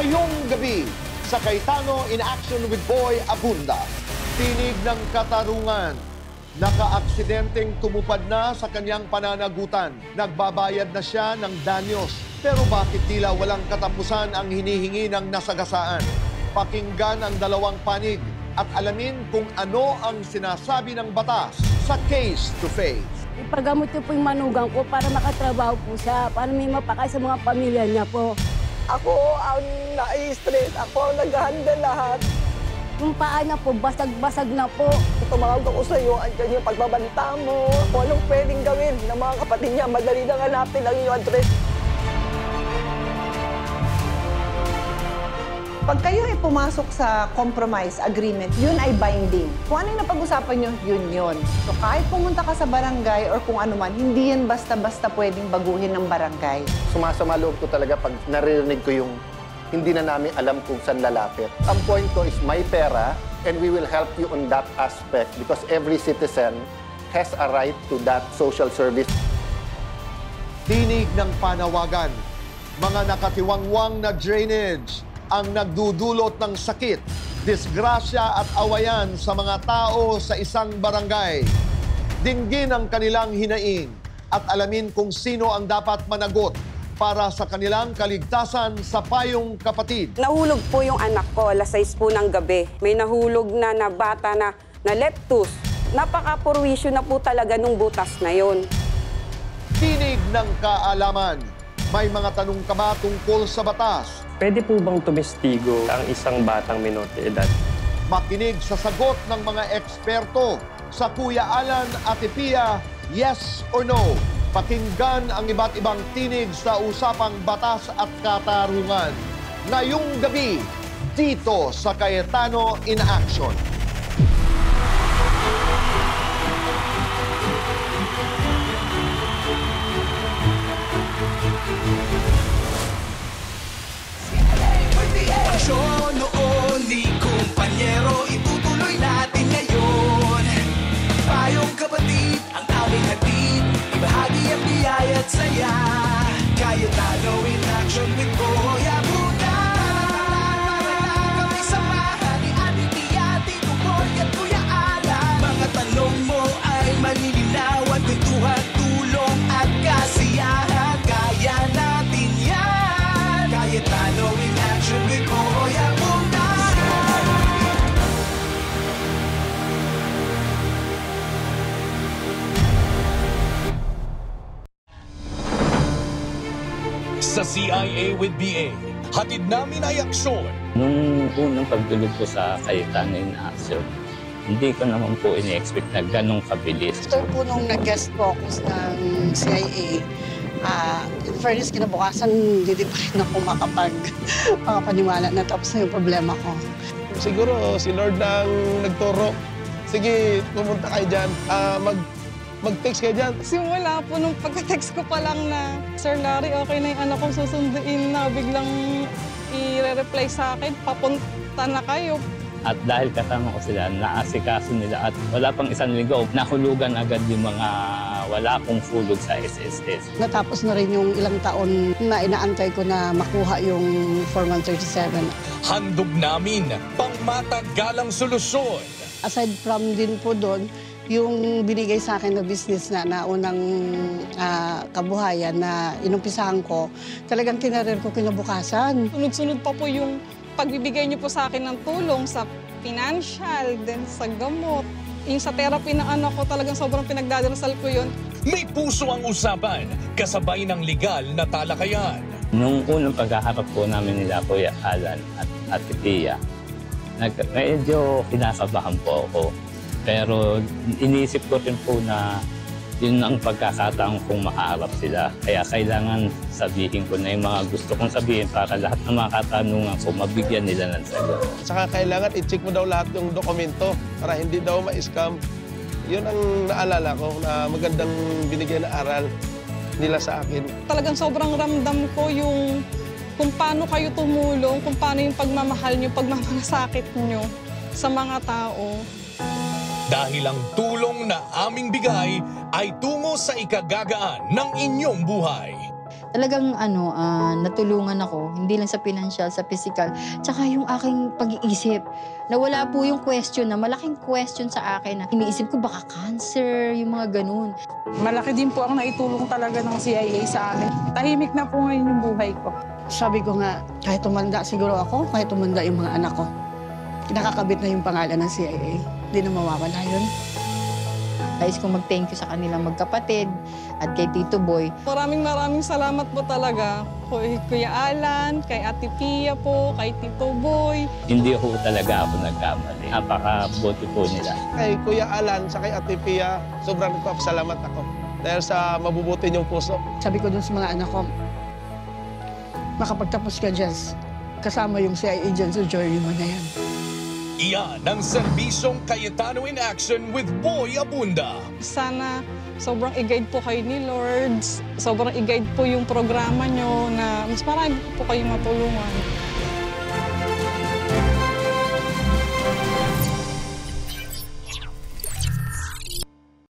Ngayong gabi, sa Cayetano in Action with Boy Abunda, tinig ng katarungan. Nakaaksidenteng tumupad na sa kanyang pananagutan. Nagbabayad na siya ng danyos. Pero bakit tila walang katapusan ang hinihingi ng nasagasaan? Pakinggan ang dalawang panig at alamin kung ano ang sinasabi ng batas sa Case to Face. Ipagamot niyo po yung manugang ko para makatrabaho po siya, para may mapakain sa mga pamilya niya po. Ako ang na-stress, ako ang nag-handle lahat. Yung paa niya po, basag-basag na po. Tumawag ako sa iyo, andyan yung pagbabanta mo. Kung anong pwedeng gawin ng mga kapatid niya, madali lang hanapin ang iyong address. Pag kayo ay pumasok sa compromise agreement, yun ay binding. Kung ano yung napag-usapan nyo, yun yun. So kahit pumunta ka sa barangay or kung ano man, hindi yan basta-basta pwedeng baguhin ng barangay. Sumasama loob ko talaga pag naririnig ko yung hindi na namin alam kung saan lalapit. Ang point ko is may pera and we will help you on that aspect because every citizen has a right to that social service. Tinig ng panawagan, mga nakatiwangwang na drainage ang nagdudulot ng sakit, disgrasya at awayan sa mga tao sa isang barangay. Dinggin ang kanilang hinaing at alamin kung sino ang dapat managot para sa kanilang kaligtasan sa payong kapatid. Nahulog po yung anak ko, alas 6 po ng gabi. May nahulog na bata na leptus. Napaka-purwisyo na po talaga nung butas na yon. Tinig ng kaalaman. May mga tanong ka ba tungkol sa batas? Pwede po bang tumestigo ang isang batang minor de edad? Makinig sa sagot ng mga eksperto sa Kuya Alan at Pia, yes or no? Pakinggan ang iba't ibang tinig sa usapang batas at katarungan. Ngayong gabi, dito sa Cayetano in Action. Aksyon noon ni kumpanyero, itutuloy natin ngayon. Payong kapatid, ang aming hatid, ibahagi ang biyaya at saya. Cayetano in Action with Boy Abunda. Kami samahan ni Ate Pia, Tito Boy at Kuya Alan. Mga tanong mo ay malilinawan, kwentuhan, tulong at kasiyahan. Kaya natin yan. Cayetano in Action with Boy Abunda. Sa CIA with BA, hatid namin ay aksyon. Nung unang pagdulog ko sa Cayetano in Action, hindi ko naman po ini-expect na ganong kabilis. After po nung nag-guest focus ng CIA, in fairness, kinabukasan, hindi pa rin ako makapaniwala na tapos na yung problema ko. Siguro si Lord ang nagturo. Sige, pumunta kayo dyan. Mag-text kayo dyan. Simula po nung pagka-text ko pa lang na, Sir Larry, okay na yung anak kong susunduin na biglang i-reply sa akin, papunta na kayo. At dahil kasama ko sila, naasikaso nila at wala pang isang linggo, nahulugan agad yung mga wala kong fulog sa SSS. Natapos na rin yung ilang taon na inaantay ko na makuha yung Form 137. Handog namin pangmatagalang solusyon. Aside from din po doon, yung binigay sa akin na business na naunang kabuhayan na inumpisahan ko, talagang tinarir ko kinabukasan. Sunod-sunod pa po yung pagbibigay niyo po sa akin ng tulong sa financial, then sa gamot. Yung sa therapy ng anak ko, talagang sobrang pinagdadarasal ko yun. May puso ang usapan, kasabay ng legal na talakayan. Nung unang paghaharap po namin nila Kuya Alan at Ate Pia, medyo kinakabahan po ako. Pero iniisip ko rin po na yun ang pagkakataon kong makaharap sila. Kaya kailangan sabihin ko na yung mga gusto kong sabihin para lahat ng mga katanungan ko mabigyan nila ng sagot. Saka kailangan i-check mo daw lahat yung dokumento para hindi daw ma-scam. Yun ang naalala ko na magandang binigyan na aral nila sa akin. Talagang sobrang ramdam ko yung kung paano kayo tumulong, kung paano yung pagmamahal nyo, pagmamalasakit nyo sa mga tao. Dahil ang tulong na aming bigay ay tungo sa ikagagaan ng inyong buhay. Talagang natulungan ako, hindi lang sa financial, sa physical, tsaka yung aking pag-iisip. Nawala po yung question na, malaking question sa akin na iniisip ko baka cancer, yung mga ganun. Malaki din po ang naitulong talaga ng CIA sa amin. Tahimik na po ngayon yung buhay ko. Sabi ko nga, kahit tumanda siguro ako, kahit tumanda yung mga anak ko, nakakabit na yung pangalan ng CIA. Hindi na mawawala yun. Nais kong mag-thank you sa kanilang magkapatid at kay Tito Boy. Maraming salamat po talaga kay Kuya Alan, kay Ate Pia po, kay Tito Boy. Hindi ho talaga ako nagkamali. Napakabuti po nila. Kay Kuya Alan sa kay Ate Pia, sobrang nagpapasalamat ako dahil sa mabubuti niyong puso. Sabi ko dun sa mga anak ko, makapagtapos ka dyan, kasama yung CIA dyan sa journey mo na yan. Iyan ang serbisyong Cayetano in Action with Boy Abunda. Sana sobrang i-guide po kayo ni Lord. Sobrang i-guide po yung programa nyo na mas marami po kayong matulungan.